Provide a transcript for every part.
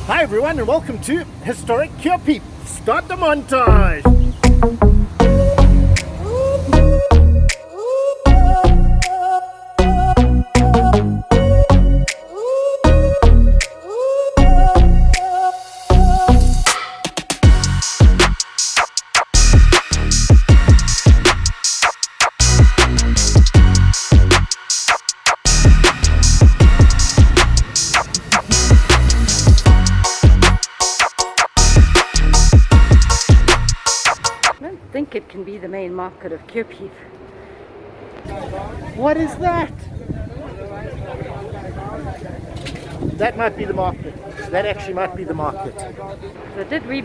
Hi everyone and welcome to Historic Curepipe. Start the montage! I think it can be the main market of Curepipe. What is that? That might be the market. That actually might be the market. So I did read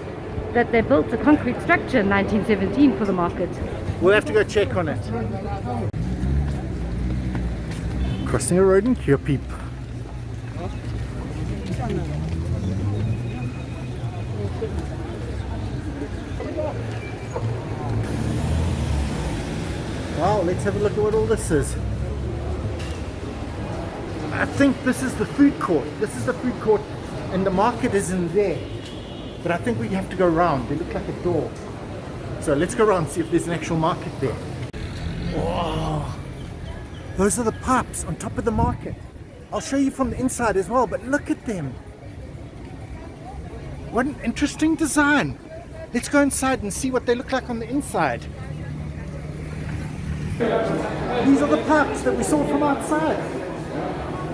that they built a concrete structure in 1917 for the market. We'll have to go check on it. Crossing a road in Curepipe. Wow, let's have a look at what all this is. I think this is the food court. This is the food court and the market is in there. But I think we have to go around. They look like a door. So let's go around and see if there's an actual market there. Wow. Those are the pipes on top of the market. I'll show you from the inside as well, but look at them. What an interesting design. Let's go inside and see what they look like on the inside. These are the pipes that we saw from outside.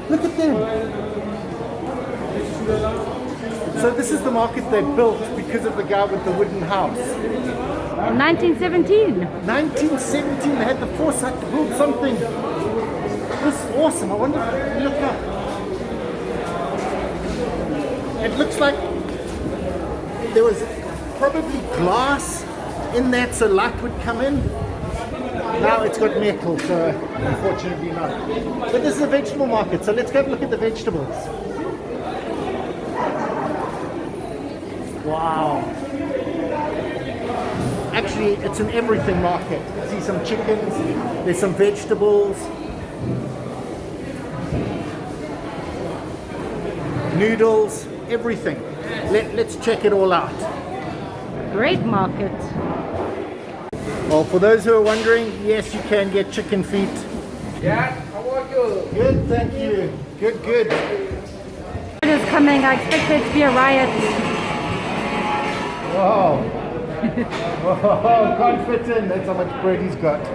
Look at them. So this is the market they built because of the guy with the wooden house. In 1917. 1917, they had the foresight to build something this awesome. I wonder if you look up. It looks like there was probably glass in that so light would come in. Now it's got metal, so unfortunately not. But this is a vegetable market, so let's go have a look at the vegetables. Wow. Actually, it's an everything market. I see some chickens, there's some vegetables, noodles, everything. Let's check it all out. Great market. Well, for those who are wondering, yes, you can get chicken feet. Yeah, how are you? Good, thank you. Good, good. It is coming. I expect there to be a riot. Wow. Whoa, can't fit in. That's how much bread he's got.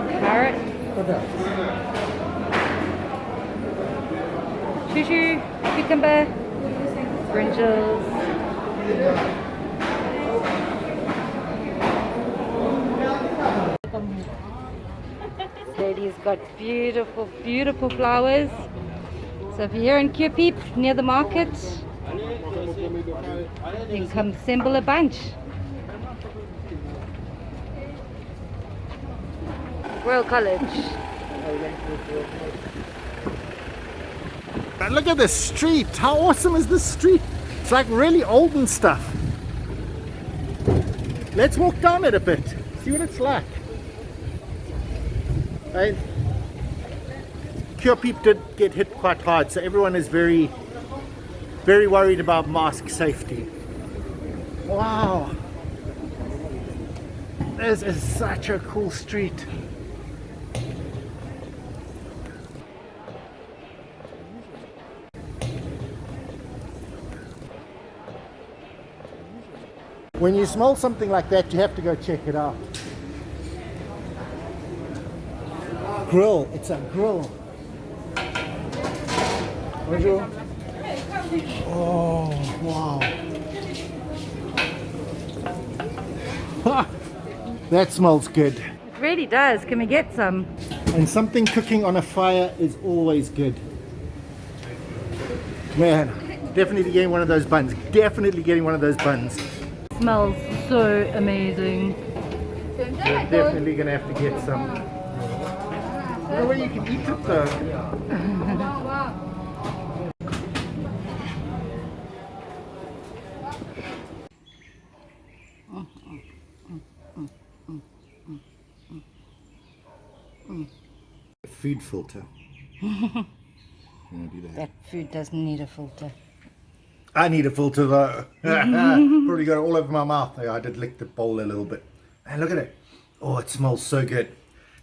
Carrot, shushu, cucumber, brinjals. This lady's got beautiful, beautiful flowers. So if you're here in Curepipe near the market, you can come assemble a bunch. Royal College. And look at this street. How awesome is this street? It's like really olden stuff. Let's walk down it a bit. See what it's like. Right? Curepipe did get hit quite hard, so everyone is very, very worried about mask safety. Wow. This is such a cool street. When you smell something like that, you have to go check it out. Grill, it's a grill. Bonjour. Oh, wow. That smells good. It really does. Can we get some? And something cooking on a fire is always good. Man, definitely getting one of those buns. Definitely getting one of those buns. smells so amazing. We're definitely gonna have to get some. No way you can eat it though. Food filter. Do that. That food doesn't need a filter. I need a filter though. Probably got it all over my mouth. I did lick the bowl a little bit. And look at it. Oh, it smells so good.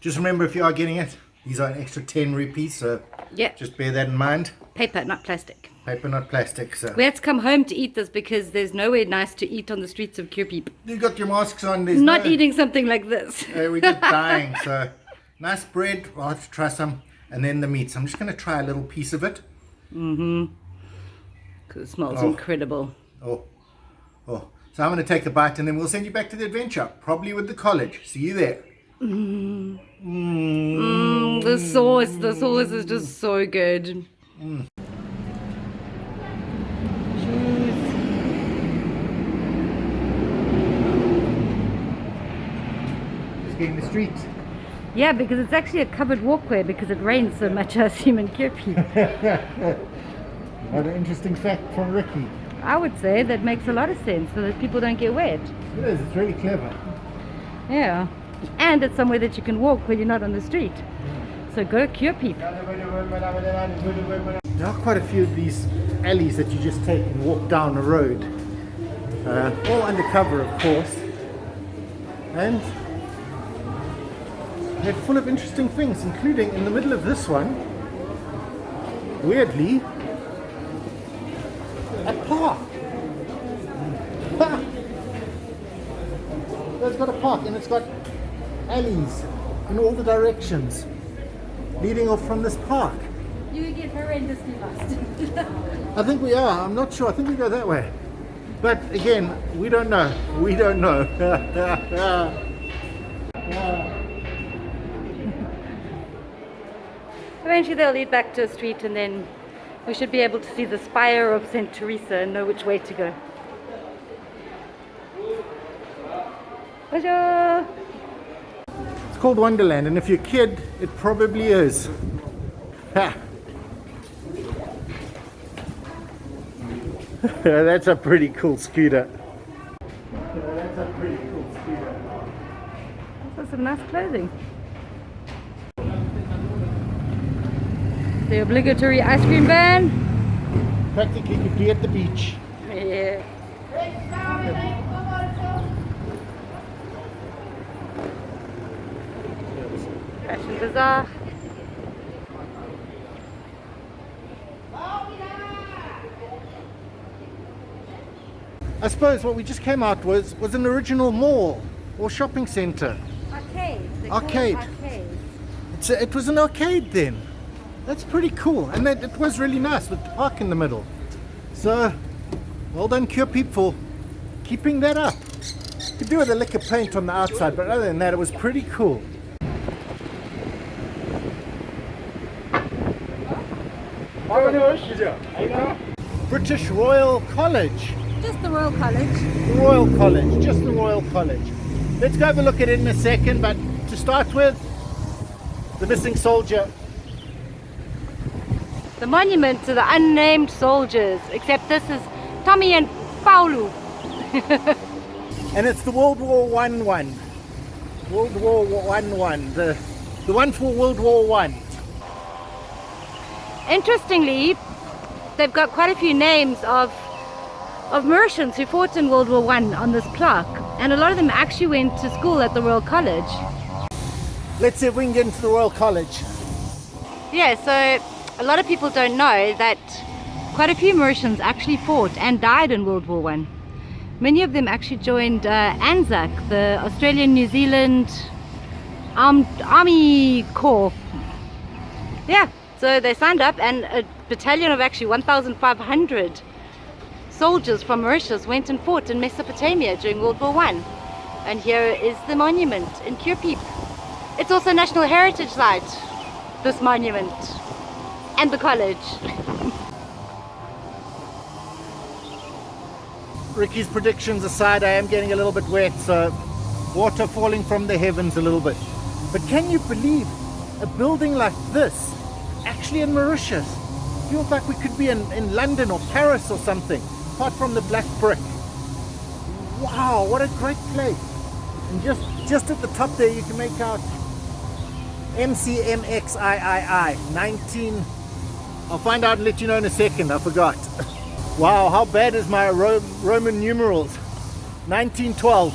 Just remember, if you are getting it, these are an extra 10 rupees, so Yeah. just bear that in mind. Paper, not plastic. Paper, not plastic. So We had to come home to eat this because there's nowhere nice to eat on the streets of Curepipe. you got your masks on. There's Not no, eating something like this. We're just dying. So nice bread. I'll have to try some. And then the meats. I'm just going to try a little piece of it. It smells Oh. incredible. Oh. So I'm going to take a bite and then we'll send you back to the adventure. Probably with the college. See you there. The sauce is just so good. Just getting the street. Yeah, because it's actually a covered walkway because it rains so much, I assume, in Curepipe. Another interesting fact from Ricky. I would say that makes a lot of sense so that people don't get wet. It is. It's really clever. Yeah. And it's somewhere that you can walk when you're not on the street. So go Curepipe. There are quite a few of these alleys that you just take and walk down a road. All undercover, of course. And they're full of interesting things, including in the middle of this one, weirdly, a park. It's got a park and it's got alleys in all the directions leading off from this park. You get horrendously lost. I think we are. I'm not sure. I think we go that way. But again, we don't know. We don't know. Eventually they'll lead back to a street and then we should be able to see the spire of St. Teresa and know which way to go. Bonjour. It's called Wonderland, and if you're a kid, it probably is. Ha. That's a pretty cool scooter. That's a pretty cool scooter. That's some nice clothing. The obligatory ice cream van. Practically could be at the beach. Yeah. Fashion Bazaar. I suppose what we just came out was an original mall or shopping centre. Arcade. Arcade. It was an arcade then. That's pretty cool, and it was really nice with the park in the middle. So, well done Curepipe for keeping that up. Could do with a lick of paint on the outside, but other than that, it was pretty cool. British Royal College. Just the Royal College. The Royal College, just the Royal College. Let's go have a look at it in a second, but to start with, the missing soldier. The monument to the unnamed soldiers, except this is Tommy and Paulu. And it's the World War One one. World War One, the one for World War One. Interestingly, they've got quite a few names of Mauritians who fought in World War One on this plaque, and a lot of them actually went to school at the Royal College. Let's see if we can get into the Royal College. Yeah, so a lot of people don't know that quite a few Mauritians actually fought and died in World War One. Many of them actually joined ANZAC, the Australian New Zealand Army Corps. Yeah, so they signed up, and a battalion of actually 1,500 soldiers from Mauritius went and fought in Mesopotamia during World War One. And here is the monument in Curepipe. It's also a National Heritage Site, this monument, and the college. Ricky's predictions aside, I am getting a little bit wet, so water falling from the heavens a little bit. But can you believe a building like this, actually in Mauritius? Feels like we could be in London or Paris or something, apart from the black brick. Wow, what a great place. And just at the top there you can make out MCMXIII 19. I'll find out and let you know in a second, I forgot. Wow, how bad is my Roman numerals? 1912.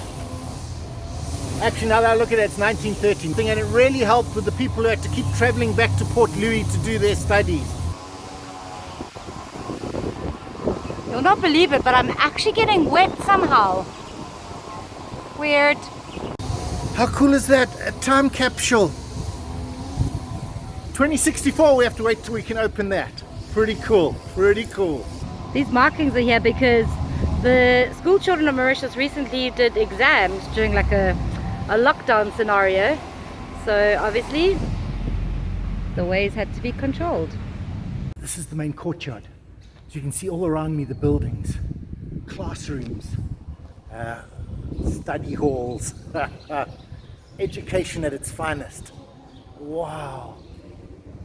Actually, now that I look at it, it's 1913. And it really helped with the people who had to keep traveling back to Port Louis to do their studies. You'll not believe it, but I'm actually getting wet somehow. Weird. How cool is that? A time capsule. 2064, we have to wait till we can open that. Pretty cool, pretty cool. These markings are here because the school children of Mauritius recently did exams during like a lockdown scenario. So obviously the ways had to be controlled. This is the main courtyard. So you can see all around me the buildings, classrooms, study halls, education at its finest. Wow,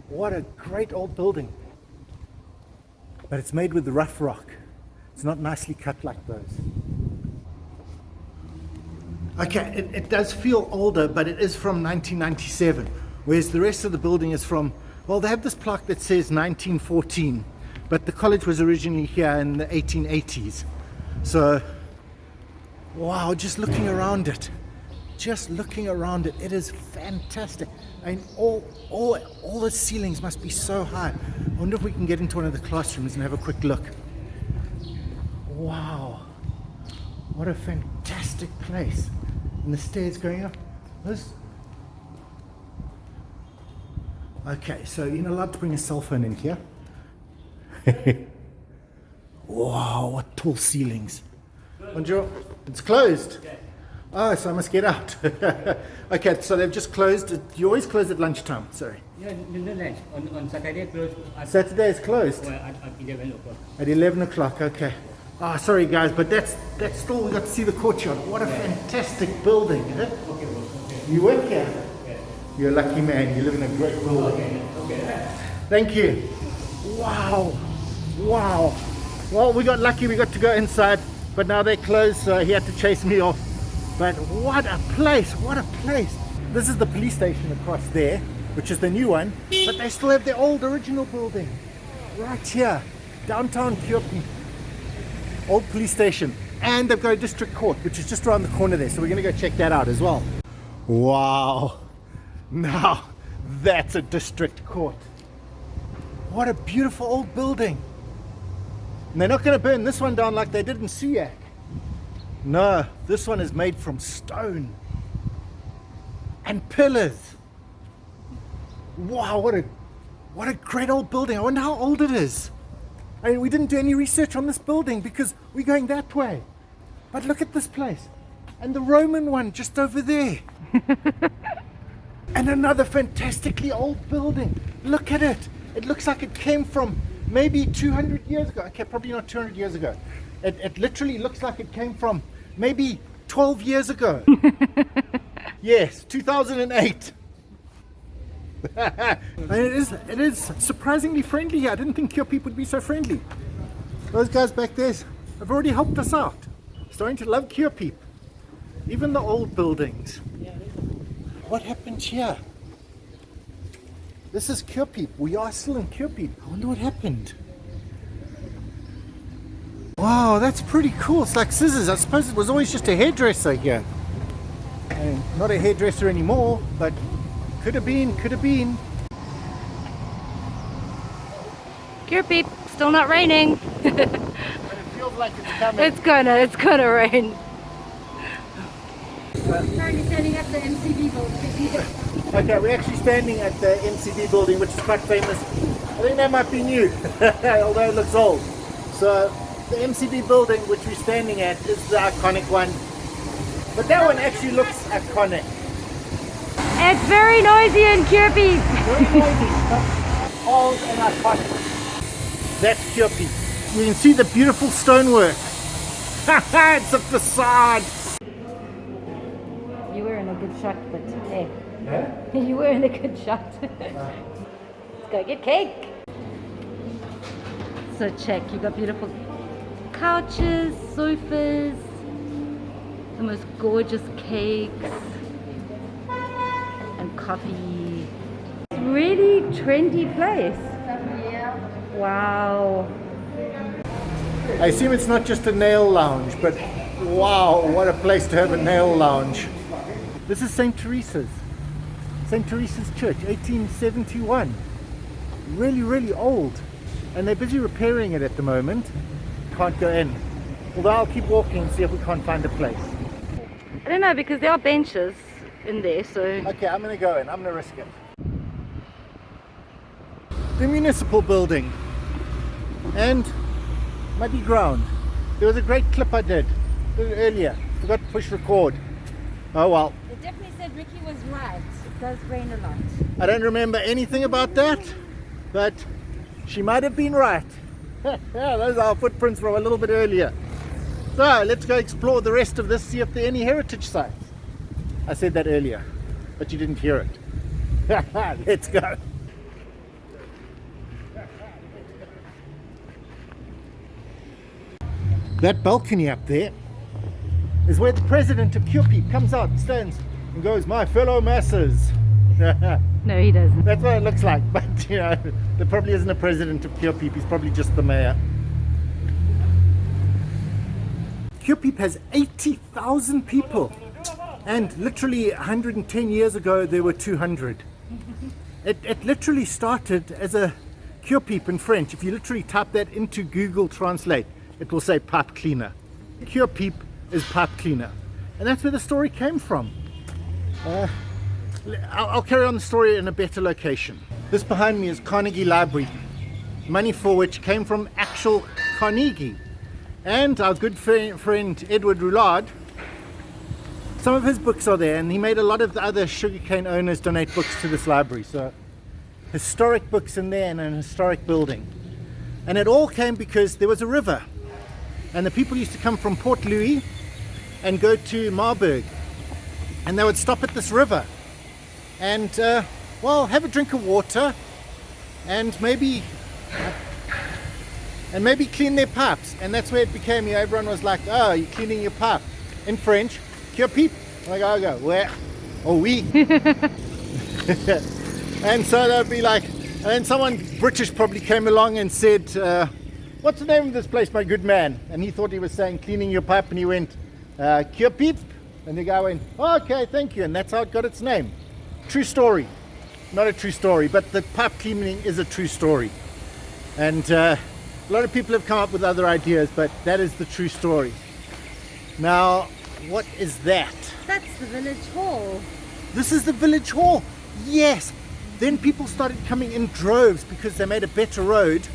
what a great old building. But it's made with the rough rock. It's not nicely cut like those. Okay, it does feel older, but it is from 1997, whereas the rest of the building is from, well, they have this plaque that says 1914, but the college was originally here in the 1880s. So, wow, just looking around it, it is fantastic. I mean, all the ceilings must be so high. I wonder if we can get into one of the classrooms and have a quick look. Wow, what a fantastic place. And the stairs going up. Okay, so you're not allowed to bring a cell phone in here. Wow, what tall ceilings. Bonjour. It's closed. Oh, so I must get out. Okay, so they've just closed. You always close at lunchtime, sorry. Yeah, no lunch. On Saturday closed. Saturday is closed? Well, at 11 o'clock. At 11 o'clock, okay. Ah, sorry guys, but that's still, we got to see the courtyard. What a fantastic building, eh? Okay, okay. You work here? Yes. You're a lucky man, you live in a great building. Okay. Thank you. Wow, wow. Well, we got lucky, we got to go inside, but now they're closed, so he had to chase me off. But what a place, what a place. This is the police station across there, which is the new one, but they still have their old original building. Right here, downtown Curepipe. Old police station. And they've got a district court, which is just around the corner there, so we're gonna go check that out as well. Wow, now that's a district court. What a beautiful old building. And they're not gonna burn this one down like they did in Suyak. No, this one is made from stone and pillars. Wow, what a great old building. I wonder how old it is. I mean, we didn't do any research on this building because we're going that way. But look at this place. And the Roman one just over there. And another fantastically old building. Look at it. It looks like it came from maybe 200 years ago. Okay, probably not 200 years ago. It literally looks like it came from maybe 12 years ago. Yes, 2008. And it is surprisingly friendly here. I didn't think Curepipe would be so friendly. Those guys back there have already helped us out. Starting to love Curepipe. Even the old buildings. What happened here? This is Curepipe. We are still in Curepipe. I wonder what happened. Wow, that's pretty cool. It's like scissors. I suppose it was always just a hairdresser here. And not a hairdresser anymore, but could have been, could have been. Curepipe, still not raining. But it feels like it's coming. It's gonna rain. Currently standing at the MCB building. Okay, we're actually standing at the MCB building, which is quite famous. I think that might be new, although it looks old. So the MCB building, which we're standing at, is the iconic one. But that one actually looks iconic. It's very noisy in Curepipe. Very noisy, old and iconic. That's Curepipe. You can see the beautiful stonework. It's a facade. You were in a good shot, but hey. You were in a good shot. Let's go get cake. So check, you got beautiful couches, sofas, the most gorgeous cakes, and coffee. Really trendy place. Wow. I assume it's not just a nail lounge, but wow, what a place to have a nail lounge. This is St. Teresa's. St. Teresa's Church, 1871. Really, really old. And they're busy repairing it at the moment. Can't go in. Although I'll keep walking and see if we can't find a place. I don't know, because there are benches in there, so... Okay, I'm going to go in. I'm going to risk it. The municipal building. And muddy ground. There was a great clip I did earlier. Forgot to push record. Oh well. It definitely said Ricky was right. It does rain a lot. I don't remember anything about that, but she might have been right. Yeah, those are our footprints from a little bit earlier. So let's go explore the rest of this, see if there are any heritage sites. I said that earlier, but you didn't hear it. Let's go. That balcony up there is where the president of Curepipe comes out, stands and goes, "My fellow masses." No, he doesn't. That's what it looks like, but you know, there probably isn't a president of Curepipe, he's probably just the mayor. Curepipe has 80,000 people, and literally 110 years ago there were 200. It literally started as a Curepipe in French. If you literally type that into Google Translate, it will say pipe cleaner. Curepipe is pipe cleaner, and that's where the story came from. I'll carry on the story in a better location. This behind me is Carnegie Library, money for which came from actual Carnegie. And our good friend Edward Roulard, some of his books are there, and he made a lot of the other sugarcane owners donate books to this library. So historic books in there and an historic building. And it all came because there was a river, and the people used to come from Port Louis and go to Marburg, and they would stop at this river and well, have a drink of water and maybe clean their pipes. And that's where it became, you know, everyone was like, "Oh, you're cleaning your pipe." In French, Curepipe. Like, I go, "Where? Oh, oui." And so they'd be like, and then someone British probably came along and said, "What's the name of this place, my good man?" And he thought he was saying cleaning your pipe, and he went, "Curepipe." And the guy went, "Oh, okay, thank you." And that's how it got its name. True story. Not a true story, but the pipe cleaning is a true story. And a lot of people have come up with other ideas, but that is the true story. Now, what is that? That's the village hall. This is the village hall. Yes. Then people started coming in droves because they made a better road,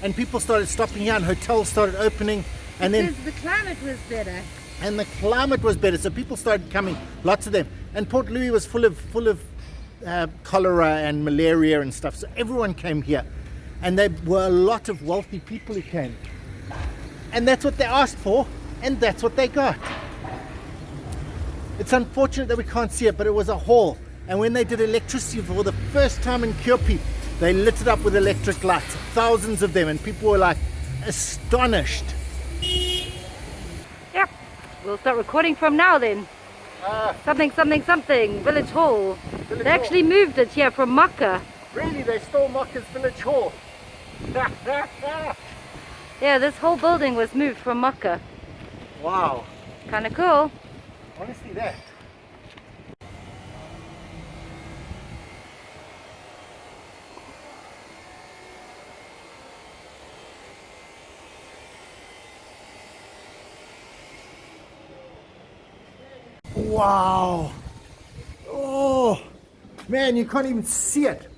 and people started stopping here, and hotels started opening, and Because then the climate was better. and the climate was better, so people started coming, lots of them. And Port Louis was full of cholera and malaria and stuff, so everyone came here, and there were a lot of wealthy people who came, and that's what they asked for, and that's what they got. It's unfortunate that we can't see it, but it was a hall, and when they did electricity for the first time in Curepipe, they lit it up with electric lights, thousands of them, and people were like astonished. Yep. We'll start recording from now then. Something, village hall. They actually moved it here from Makka. Really, they stole Makka's village hall. Yeah, this whole building was moved from Makka. Wow, Kind of cool. honestly that. Wow. Oh man, you can't even see it.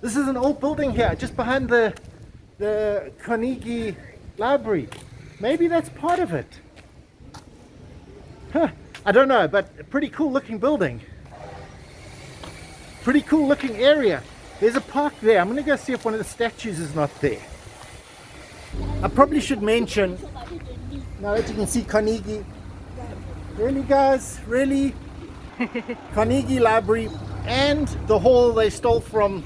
This is an old building here, just behind the Carnegie Library. Maybe that's part of it. Huh, I don't know, but a pretty cool looking building. Pretty cool looking area. There's a park there. I'm gonna go see if one of the statues is not there. I probably should mention Now that you can see Carnegie. Really, guys? Really? Carnegie Library and the hall they stole from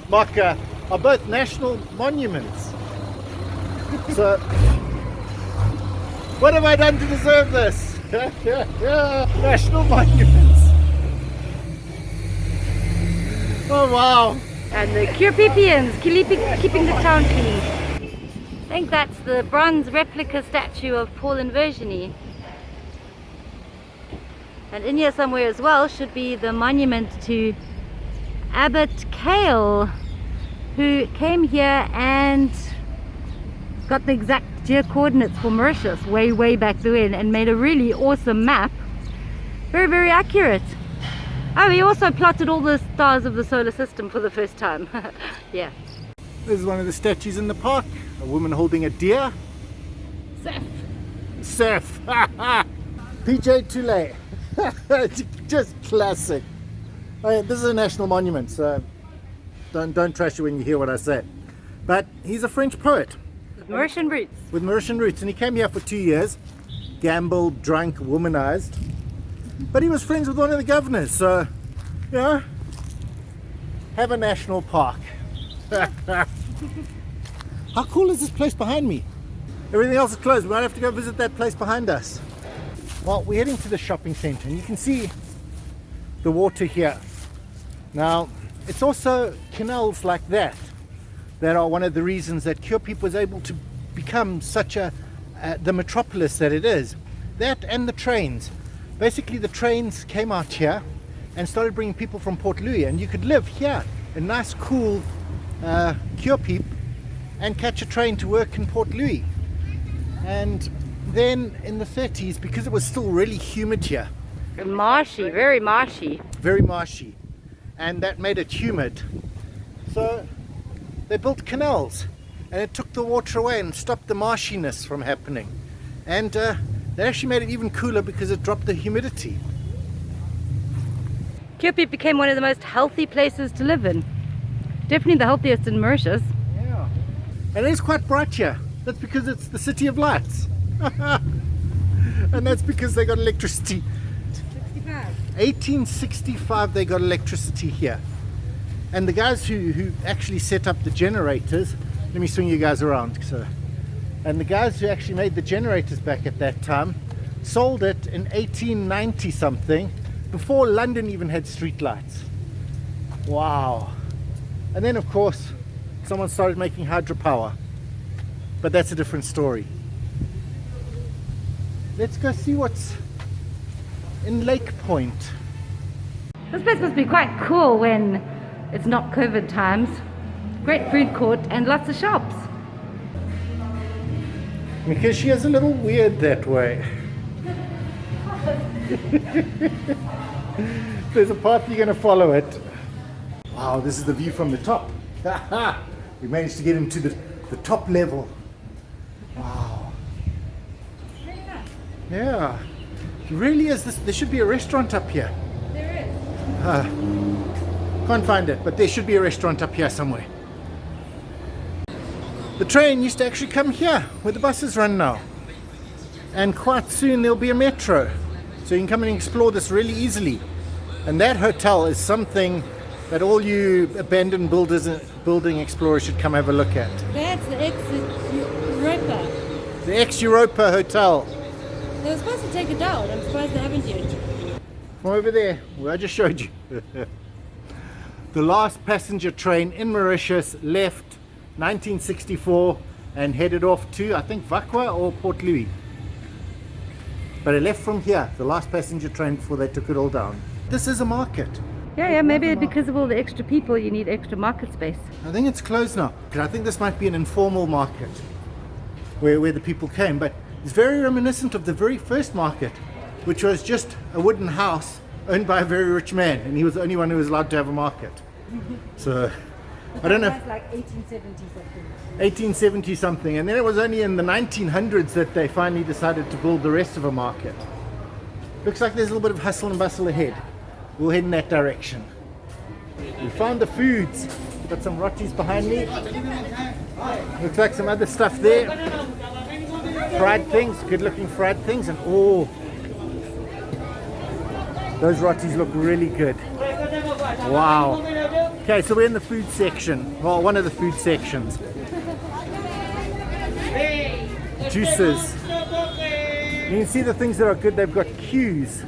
Maka are both national monuments. So, what have I done to deserve this? National monuments. Oh wow. And the Curepipians keeping the town clean. I think that's the bronze replica statue of Paul and Virginie. And in here somewhere as well should be the monument to Abbot Cale, who came here and got the exact geo coordinates for Mauritius way back then and made a really awesome map. Very accurate. Oh, he also plotted all the stars of the solar system for the first time. Yeah. This is one of the statues in the park. A woman holding a deer. Surf. PJ Toulay. Just classic. Oh, yeah, this is a national monument, so don't trash it when you hear what I say. But he's a French poet. Mauritian roots. With Mauritian roots, and he came here for 2 years. Gambled, drunk, womanized. But he was friends with one of the governors, so, you know, have a national park. How cool is this place behind me? Everything else is closed. We might have to go visit that place behind us. Well, we're heading to the shopping center, and you can see the water here. Now, it's also canals like that that are one of the reasons that Curepipe was able to become such the metropolis that it is. That and the trains. Basically, the trains came out here and started bringing people from Port Louis, and you could live here in nice, cool Curepipe and catch a train to work in Port Louis. And then in the 30s, because it was still really humid here, Marshy, very marshy. very marshy, and that made it humid, so they built canals, and it took the water away and stopped the marshiness from happening. And they actually made it even cooler because it dropped the humidity. Curepipe became one of the most healthy places to live in. Definitely the healthiest in Mauritius. Yeah. And it is quite bright here. That's because it's the city of lights. And that's because they got electricity. 1865 they got electricity here. And the guys who actually set up the generators, let me swing you guys around. And the guys who actually made the generators back at that time sold it in 1890 something, before London even had street lights. Wow. And then of course someone started making hydropower, but that's a different story. Let's go see what's in Lake Point. This place must be quite cool when it's not COVID times. Great food court and lots of shops. Because she is a little weird that way. There's a path, you're going to follow it. Wow, this is the view from the top. We managed to get into the top level. Wow. Yeah. It really is. There should be a restaurant up here. There is. Can't find it, but there should be a restaurant up here somewhere. The train used to actually come here, where the buses run now. And quite soon there'll be a metro. So you can come and explore this really easily. And that hotel is something that all you abandoned building explorers should come have a look at. That's the ex-Europa. The ex-Europa Hotel. They were supposed to take it down. I'm surprised they haven't yet. From over there, where I just showed you. The last passenger train in Mauritius left 1964 and headed off to, I think, Vakwa or Port Louis. But it left from here, the last passenger train, before they took it all down. This is a market. Yeah, maybe because of all the extra people you need extra market space. I think it's closed now, because I think this might be an informal market where the people came, but it's very reminiscent of the very first market, which was just a wooden house owned by a very rich man, and he was the only one who was allowed to have a market. So I don't know. That's like 1870 something. 1870 something, and then it was only in the 1900s that they finally decided to build the rest of a market. Looks like there's a little bit of hustle and bustle ahead. We'll head in that direction. We found the foods. Got some rotis behind me. Looks like some other stuff there. fried things, good looking fried things, and oh, those rotis look really good. Wow. Okay, so we're in the food section. Well, one of the food sections. Juices. You can see the things that are good. They've got queues.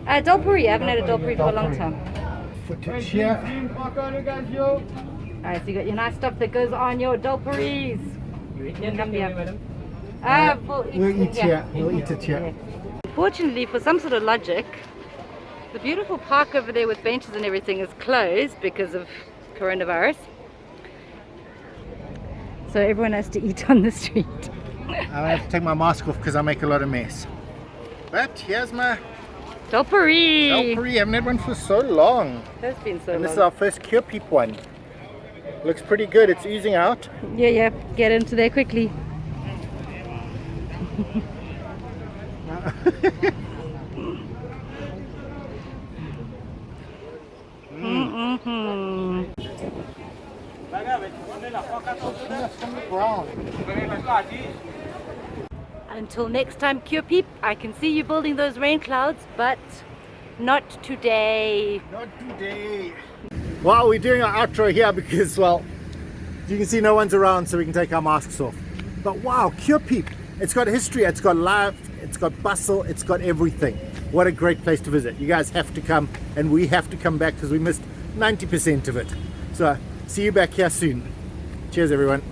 Dolpuri. I haven't had a dolpuri for a long time. Footage here. Alright, so you got your nice stuff that goes on your dolpuris. Come here. We'll eat here. We'll eat it here. Unfortunately, for some sort of logic, the beautiful park over there with benches and everything is closed because of coronavirus. So everyone has to eat on the street. I have to take my mask off because I make a lot of mess. But here's my Dolpuri! Dolpuri. I haven't had one for so long. That's been so And long. this is our first Curepipe one. Looks pretty good. It's oozing out. Yeah, get into there quickly. Until next time, Curepipe, I can see you building those rain clouds, but not today. Not today. Well, we're doing our outro here because, well, you can see no one's around, so we can take our masks off. But wow, Curepipe, it's got history, it's got life, it's got bustle, it's got everything. What a great place to visit. You guys have to come, and we have to come back because we missed 90% of it. So see you back here soon. Cheers, everyone.